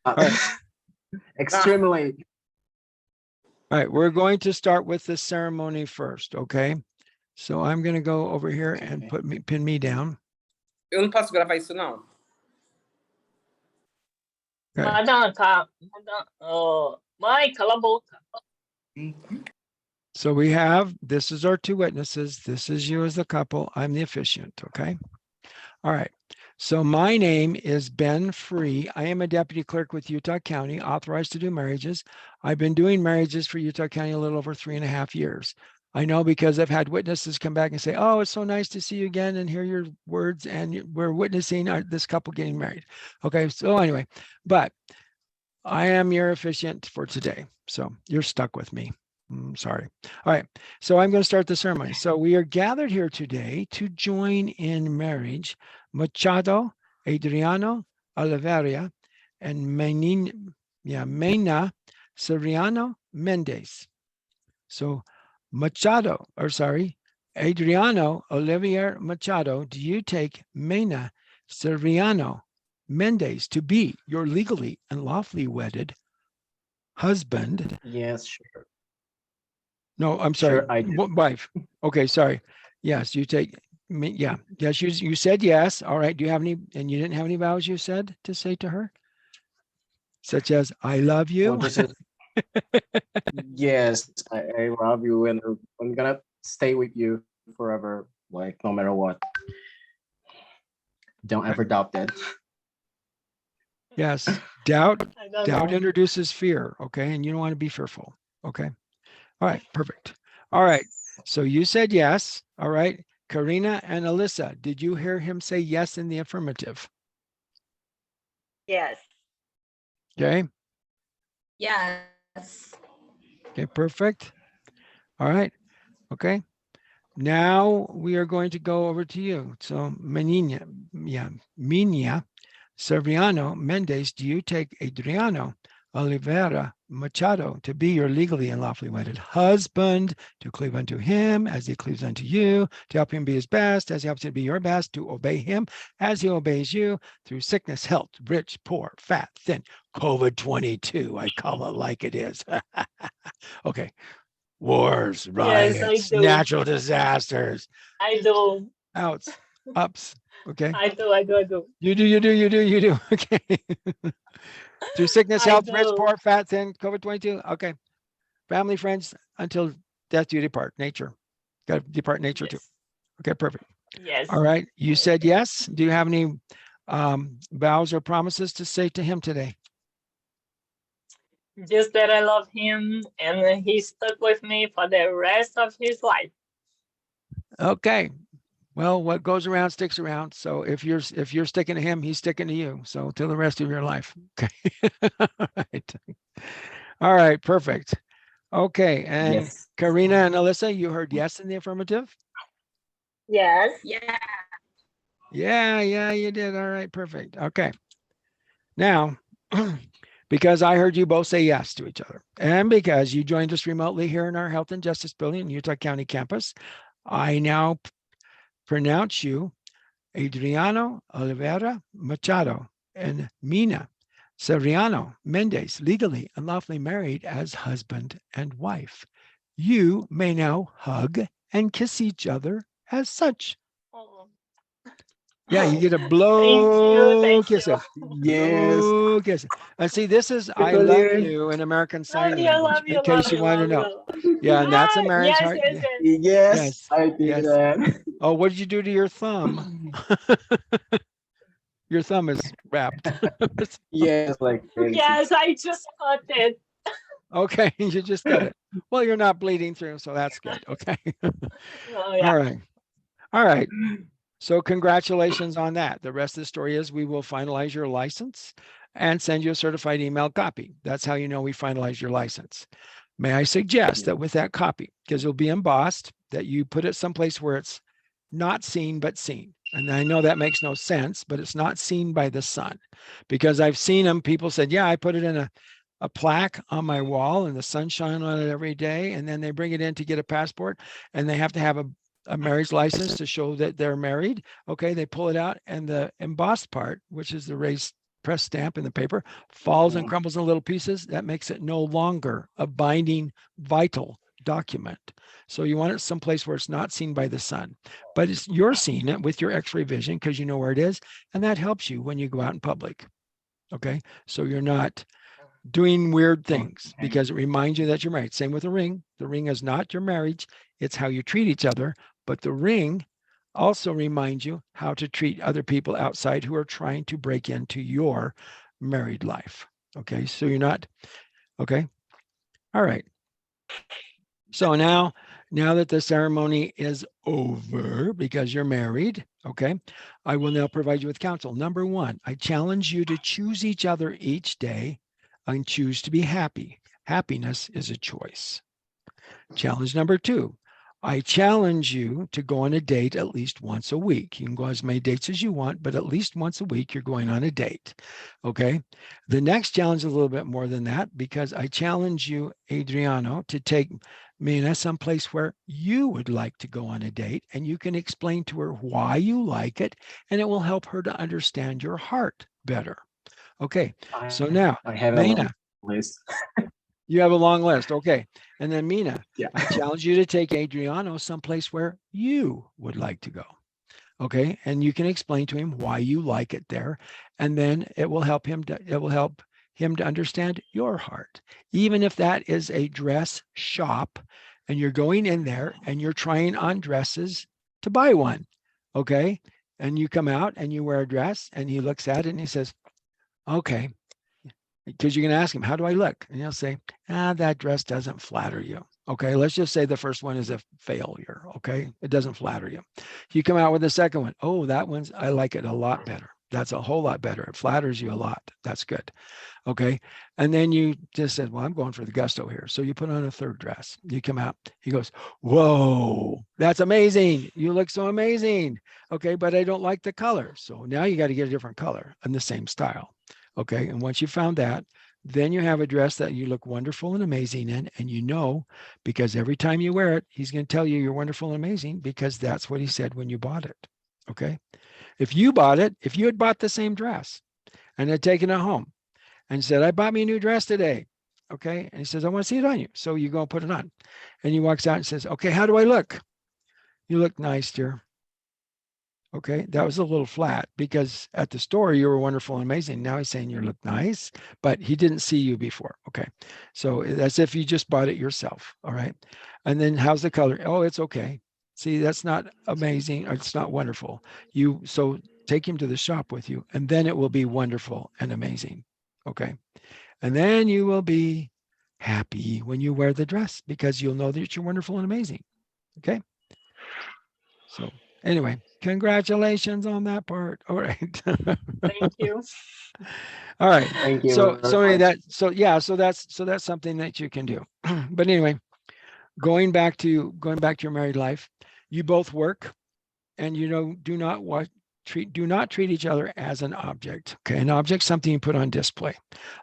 All right. Extremely. All right, we're going to start with the ceremony first, okay? So I'm going to go over here and pin me down. Eu não posso gravar isso, não. Okay. Mãe, cala a boca. So we have, this is our two witnesses. This is you as the couple. I'm the officiant, okay? All right. So my name is Ben Free. I am a deputy clerk with Utah County, authorized to do marriages. I've been doing marriages for Utah County a little over 3.5 years. I know because I've had witnesses come back and say, oh, it's so nice to see you again and hear your words, and we're witnessing this couple getting married. Okay, so anyway, but I am your officiant for today. So you're stuck with me. Sorry. All right. So I'm going to start the ceremony. So we are gathered here today to join in marriage Machado, Adriano, Oliveira, and Mainnah, Soriano, Mendez. So Adriano, Olivier Machado, do you take Mainnah, Soriano, Mendez to be your legally and lawfully wedded husband? Yes, sure. No, I'm sorry. Sure, I do. Wife. Okay, sorry. Yes, you take me. Yeah. Yes, you said yes. All right. Do you have any, and you didn't have any vows you said to say to her? Such as, I love you. Well, yes, I love you, and I'm gonna stay with you forever, like no matter what. Don't ever doubt that. Yes. Doubt introduces fear. Okay. And you don't want to be fearful. Okay. All right, perfect. All right, so you said yes. All right, Karina and Alyssa, did you hear him say yes in the affirmative? Yes. Okay. Yes. Okay, perfect. All right, okay. Now we are going to go over to you. So Mainnah, Serviano, Mendez, do you take Adriano, Oliveira, Machado to be your legally and lawfully wedded husband, to cleave unto him as he cleaves unto you, to help him be his best as he helps you to be your best, to obey him as he obeys you through sickness, health, rich, poor, fat, thin, COVID-22, I call it like it is. Okay. Wars, riots, natural disasters. I do. Outs, ups. Okay. I do. You do. Okay. Through sickness, health, rich, poor, fat, thin, COVID-22. Okay. Family, friends, until death do you depart. Nature. Got to depart nature too. Okay, perfect. Yes. All right. You said yes. Do you have any vows or promises to say to him today? Just that I love him and he's stuck with me for the rest of his life. Okay. Well, what goes around sticks around. So if you're sticking to him, he's sticking to you. So till the rest of your life. Okay. All right. All right. Perfect. Okay. And Yes. Karina and Alyssa, you heard yes in the affirmative? Yes. Yeah. Yeah, you did. All right. Perfect. Okay. Now, because I heard you both say yes to each other, and because you joined us remotely here in our Health and Justice Building in Utah County campus, I now pronounce you Adriano Oliveira Machado and Mainnah Soriano Mendez legally and lawfully married as husband and wife. You may now hug and kiss each other as such. Oh. Yeah, you get a blow kiss. Thank Yes. Blow kiss. And see, this is I love you in American Sign Language, in case you want to know. Yeah, and that's a marriage heart. Yes, I did that. Oh, what did you do to your thumb? Your thumb is wrapped. Yes, like crazy. Yes, I just cut it. Okay, you just got it. Well, you're not bleeding through, so that's good. Okay. Oh, yeah. All right. All right. So congratulations on that. The rest of the story is we will finalize your license and send you a certified email copy. That's how you know we finalized your license. May I suggest that with that copy, because it'll be embossed, that you put it someplace where it's not seen but seen. And I know that makes no sense, but it's not seen by the sun. Because I've seen them, people said, yeah, I put it in a plaque on my wall and the sun shines on it every day. And then they bring it in to get a passport and they have to have a marriage license to show that they're married. Okay, they pull it out and the embossed part, which is the raised press stamp in the paper falls and Mm. crumbles in little pieces, that makes it no longer a binding, vital document. So you want it someplace where it's not seen by the sun, but you're seeing it with your x-ray vision because you know where it is. And that helps you when you go out in public. Okay. So you're not doing weird things Okay. because it reminds you that you're married. Same with a ring. The ring is not your marriage. It's how you treat each other. But the ring also reminds you how to treat other people outside who are trying to break into your married life. Okay. So you're not, okay. All right. So now that the ceremony is over because you're married, okay, I will now provide you with counsel. Number one, I challenge you to choose each other each day and choose to be happy. Happiness is a choice. Challenge number two, I challenge you to go on a date at least once a week. You can go as many dates as you want, but at least once a week, you're going on a date. Okay. The next challenge is a little bit more than that because I challenge you, Adriano, to take Mainnah someplace where you would like to go on a date and you can explain to her why you like it and it will help her to understand your heart better. Okay. So now, I have a Mainnah, long list. you have a long list. Okay. And then Mainnah, Yeah. I challenge you to take Adriano someplace where you would like to go. Okay. And you can explain to him why you like it there. And then it will help him to understand your heart. Even if that is a dress shop and you're going in there and you're trying on dresses to buy one. Okay. And you come out and you wear a dress and he looks at it and he says, okay, because you're going to ask him, how do I look? And he'll say, that dress doesn't flatter you. Okay, let's just say the first one is a failure. Okay, it doesn't flatter you. You come out with the second one. Oh, that one's, I like it a lot better. That's a whole lot better. It flatters you a lot. That's good. Okay. And then you just said, well, I'm going for the gusto here. So you put on a third dress. You come out. He goes, whoa, that's amazing. You look so amazing. Okay. But I don't like the color. So now you got to get a different color and the same style. Okay. And once you found that, then you have a dress that you look wonderful and amazing in. And you know, because every time you wear it, he's going to tell you you're wonderful and amazing because that's what he said when you bought it. Okay. If you had bought the same dress and had taken it home and said, I bought me a new dress today. Okay. And he says, I want to see it on you. So you go and put it on. And he walks out and says, okay, how do I look? You look nice, dear. Okay. That was a little flat because at the store you were wonderful and amazing. Now he's saying you look nice, but he didn't see you before. Okay. So that's if you just bought it yourself. All right. And then how's the color? Oh, it's okay. See, that's not amazing. Or it's not wonderful. So take him to the shop with you and then it will be wonderful and amazing. Okay. And then you will be happy when you wear the dress because you'll know that you're wonderful and amazing. Okay. So anyway, congratulations on that part. All right. Thank you. All right. Thank you So very much. that's something that you can do. But anyway, going back to your married life, you both work and do not treat each other as an object. Okay. An object, something you put on display,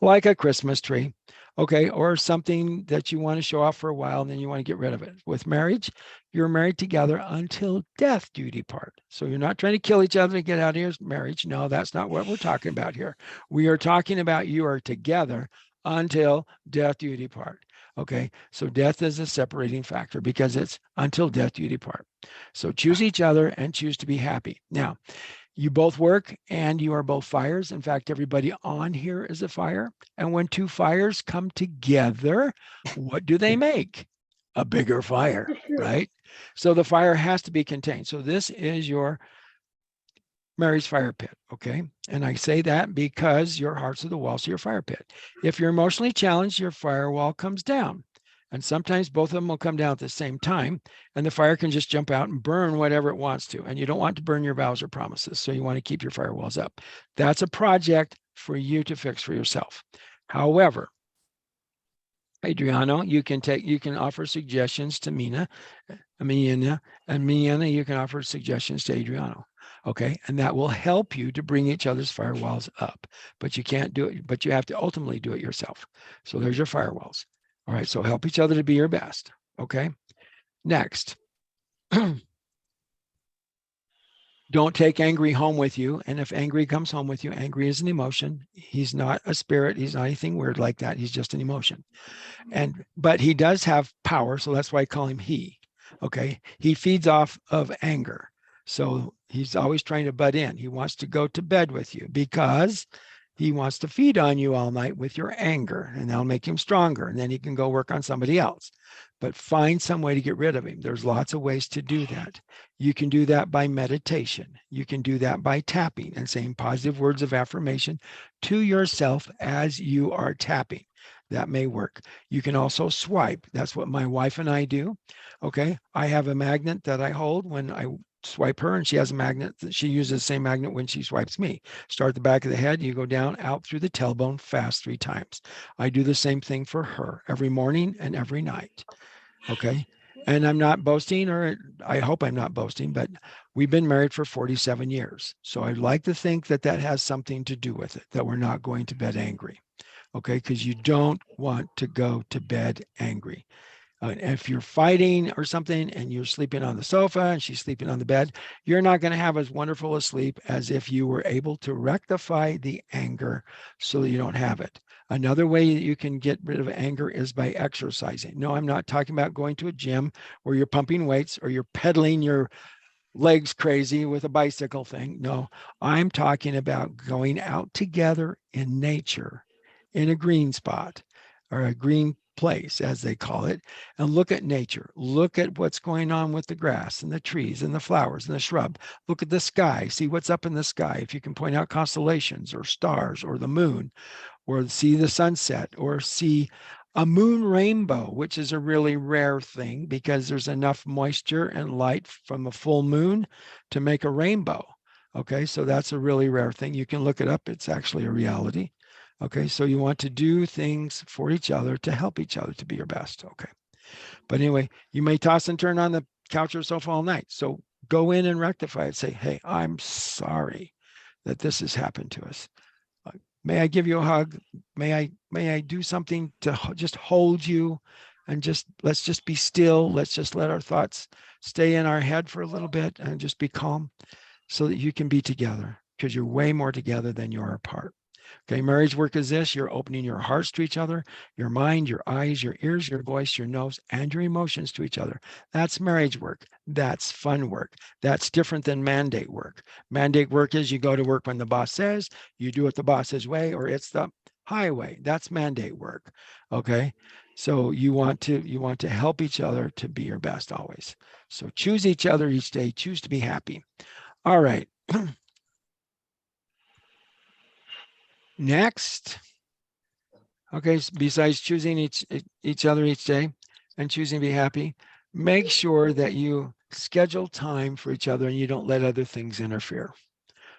like a Christmas tree. Okay. Or something that you want to show off for a while and then you want to get rid of it. With marriage, you're married together until death do you depart. So you're not trying to kill each other to get out of your marriage. No, that's not what we're talking about here. We are talking about you are together until death do you depart. Okay. So death is a separating factor because it's until death do you depart. So choose each other and choose to be happy. Now, you both work and you are both fires. In fact, everybody on here is a fire. And when two fires come together, what do they make? A bigger fire, right? So the fire has to be contained. So this is your marriage fire pit, okay? And I say that because your hearts are the walls of your fire pit. If you're emotionally challenged, your firewall comes down. And sometimes both of them will come down at the same time, and the fire can just jump out and burn whatever it wants to. And you don't want to burn your vows or promises. So you want to keep your firewalls up. That's a project for you to fix for yourself. However, Adriano, you can offer suggestions to Mainnah, and Mainnah, you can offer suggestions to Adriano. Okay. And that will help you to bring each other's firewalls up, but you can't do it, but you have to ultimately do it yourself. So there's your firewalls. All right. So help each other to be your best. Okay. Next. Don't take angry home with you. And if angry comes home with you, angry is an emotion. He's not a spirit. He's not anything weird like that. He's just an emotion. But he does have power. So that's why I call him he. Okay. He feeds off of anger. So he's always trying to butt in. He wants to go to bed with you because he wants to feed on you all night with your anger, and that'll make him stronger. And then he can go work on somebody else. But find some way to get rid of him. There's lots of ways to do that. You can do that by meditation. You can do that by tapping and saying positive words of affirmation to yourself as you are tapping. That may work. You can also swipe. That's what my wife and I do. Okay. I have a magnet that I hold when I swipe her, and she has a magnet that she uses the same magnet when she swipes me. Start at the back of the head, you go down out through the tailbone fast 3 times. I do the same thing for her every morning and every night. Okay. And I'm not boasting, or I hope I'm not boasting, but we've been married for 47 years. So I'd like to think that that has something to do with it, that we're not going to bed angry. Okay. Because you don't want to go to bed angry. If you're fighting or something and you're sleeping on the sofa and she's sleeping on the bed, you're not going to have as wonderful a sleep as if you were able to rectify the anger so that you don't have it. Another way that you can get rid of anger is by exercising. No, I'm not talking about going to a gym where you're pumping weights or you're pedaling your legs crazy with a bicycle thing. No, I'm talking about going out together in nature, in a green spot or a green place, as they call it, and look at nature. Look at what's going on with the grass and the trees and the flowers and the shrub. Look at the sky. See what's up in the sky. If you can point out constellations or stars or the moon, or see the sunset, or see a moon rainbow, which is a really rare thing because there's enough moisture and light from a full moon to make a rainbow. Okay, so that's a really rare thing. You can look it up. It's actually a reality. Okay, so you want to do things for each other to help each other to be your best. Okay, but anyway, you may toss and turn on the couch or sofa all night. So go in and rectify it. Say, hey, I'm sorry that this has happened to us. May I give you a hug? May I do something to just hold you, and just let's just be still. Let's just let our thoughts stay in our head for a little bit and just be calm so that you can be together, because you're way more together than you are apart. Okay, marriage work is this: you're opening your hearts to each other, your mind, your eyes, your ears, your voice, your nose, and your emotions to each other. That's marriage work. That's fun work. That's different than mandate work. Mandate work is you go to work when the boss says, you do it the boss's way, or it's the highway. That's mandate work. Okay. So you want to help each other to be your best always. So choose each other each day. Choose to be happy. All right. Next. Okay, besides choosing each other each day and choosing to be happy, make sure that you schedule time for each other and you don't let other things interfere.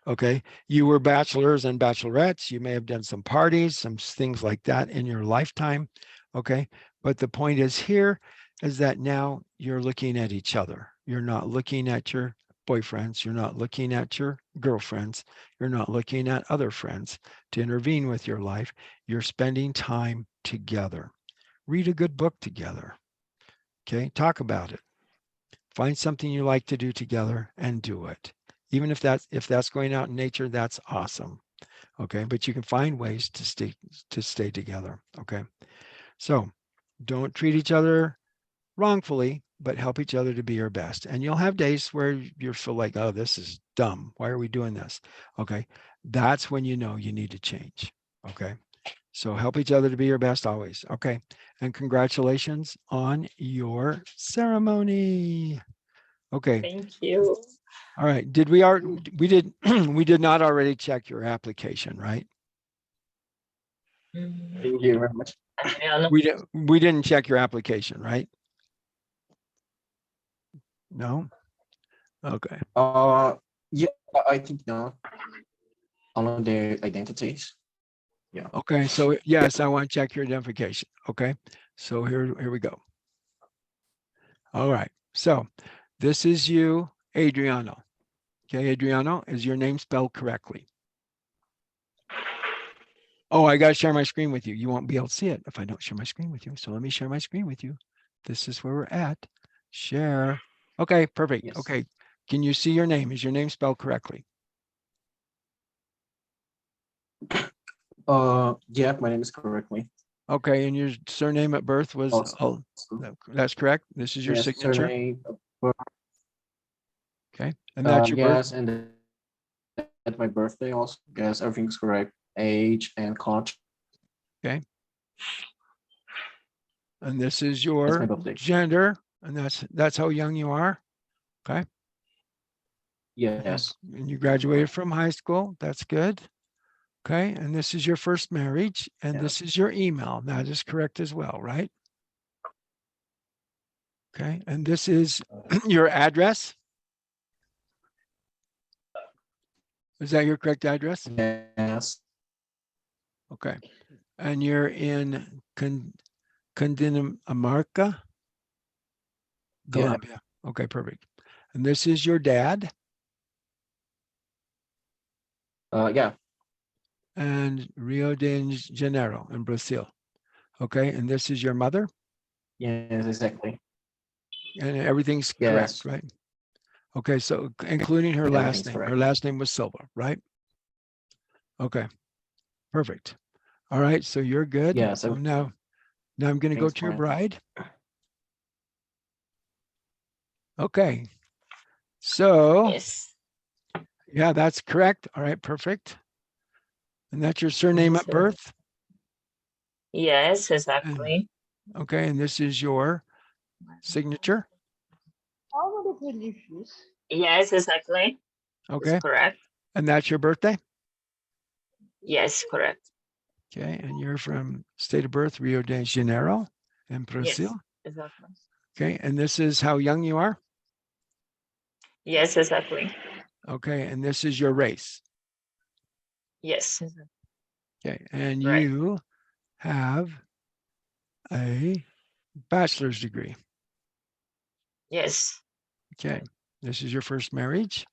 Okay, you were bachelors and bachelorettes. You may have done some parties, some things like that in your lifetime. Okay, but the point is here is that now you're looking at each other. You're not looking at your boyfriends. You're not looking at your girlfriends. You're not looking at other friends to intervene with your life. You're spending time together. Read a good book together. Okay, talk about it. Find something you like to do together and do it. Even if that's going out in nature, that's awesome. Okay, but you can find ways to stay together. Okay, so don't treat each other wrongfully, but help each other to be your best. And you'll have days where you feel like, oh, this is dumb. Why are we doing this? Okay, that's when you know you need to change. Okay, so help each other to be your best always. Okay, and congratulations on your ceremony. Okay. Thank you. All right. We did not already check your application, right? Thank you very much. Adriano, We didn't check your application, right? No? Okay. Yeah, I think not. Only their identities. Yeah. Okay. So yes, I want to check your identification. Okay. So here we go. All right. So this is you, Adriano. Okay, Adriano, is your name spelled correctly? Oh, I got to share my screen with you. You won't be able to see it if I don't share my screen with you. So let me share my screen with you. This is where we're at. Share. Okay, perfect. Yes. Okay. Can you see your name? Is your name spelled correctly? Yeah, my name is correctly. Okay, and your surname at birth was, Also, that's correct. This is your yes, signature. surname, Okay, and that's your birth. yes, and at my birthday also. Yes, everything's correct. Age and country. And this is That's my your birthday. gender, and that's how young you are. Okay. Yes. And you graduated from high school. That's good. Okay. And this is your first marriage, and Yeah. this is your email. That is correct as well, right? Okay. And this is your address. Is that your correct address? Yes. Okay. And you're in Cundinamarca, Yeah. Colombia. Okay, perfect. And this is your dad, Yeah. and Rio de Janeiro in Brazil. Okay. And this is your mother, Yes, exactly. and everything's Yes. correct, right? Okay. So including her last Everything's name. correct. Her last name was Silva, right? Okay. Perfect. All right. So you're good. Yes, So now I'm going to go everything's to your fine. bride. Okay. So Yes. yeah, that's correct. All right, perfect. And that's your surname at So- birth. Yes, exactly. Okay, and this is your signature. Yes, exactly. Okay, It's correct. and that's your birthday. Yes, correct. Okay, and you're from state of birth, Rio de Janeiro in Brazil. Yes, exactly. Okay, and this is how young you are. Yes, exactly. Okay, and this is your race. Yes. exactly. Okay, and Right. you have a bachelor's degree. Yes. Okay, this is your first marriage,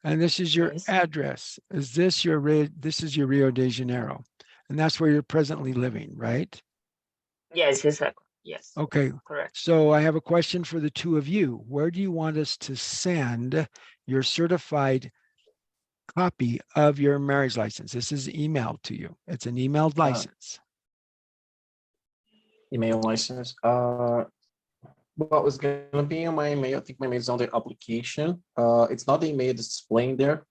and this is your Yes. address. Is this your this is your Rio de Janeiro, and that's where you're presently living, right? Yes, exactly. Yes. Okay, Correct. so I have a question for the two of you. Where do you want us to send your certified copy of your marriage license? This is emailed to you. It's an emailed license. Email license. What was gonna be on my email? I think my email is on the application. It's not the email displaying there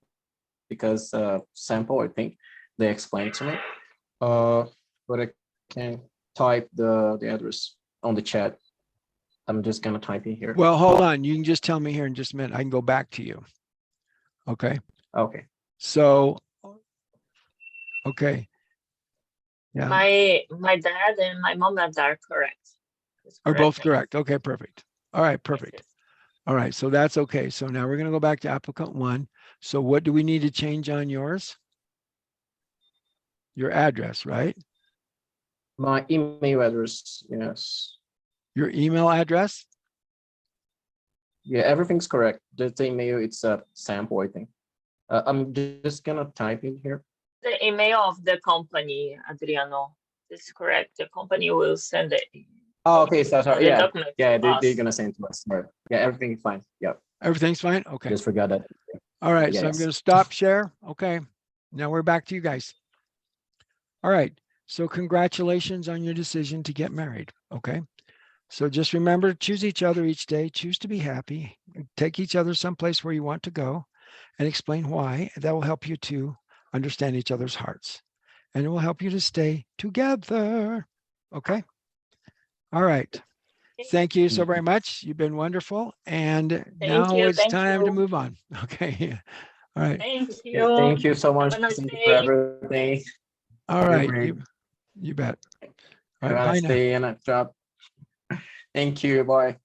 because sample, I think they explained to me. But I can type the address on the chat. I'm just gonna type in here. Well, hold on. You can just tell me here in just a minute. I can go back to you. Okay. Okay. So, okay. Yeah, My dad and my mom are correct. It's are both name. correct. Okay, perfect. All right, Yes, perfect. yes. All right, so that's okay. So now we're going to go back to applicant one. So what do we need to change on yours? Your address, right? My email address. Yes. Your email address? Yeah, everything's correct. The email, it's a sample, I think. I'm just gonna type in here. The email of the company, Adriano. It's correct. The company will send it. Oh, okay. So sorry. the Yeah. document Yeah, to they're us. gonna send to us. Sorry. Yeah, everything's fine. Yeah. Everything's fine? Okay. Just forgot that. All right, so I'm Yes. going to stop share. Okay. Now we're back to you guys. All right. So congratulations on your decision to get married. Okay. So just remember, choose each other each day, choose to be happy, take each other someplace where you want to go, and explain why. That will help you to understand each other's hearts, and it will help you to stay together. Okay. All right. Thank you so very much. You've been wonderful. And now you, it's thank time to you. move on. Okay. All right. Thank Yeah, you. thank you so much. Have a nice Thank you day. for everything. All Have a right. great- You bet. All Have a right. Bye nice now. day and a job. Thank you. Bye.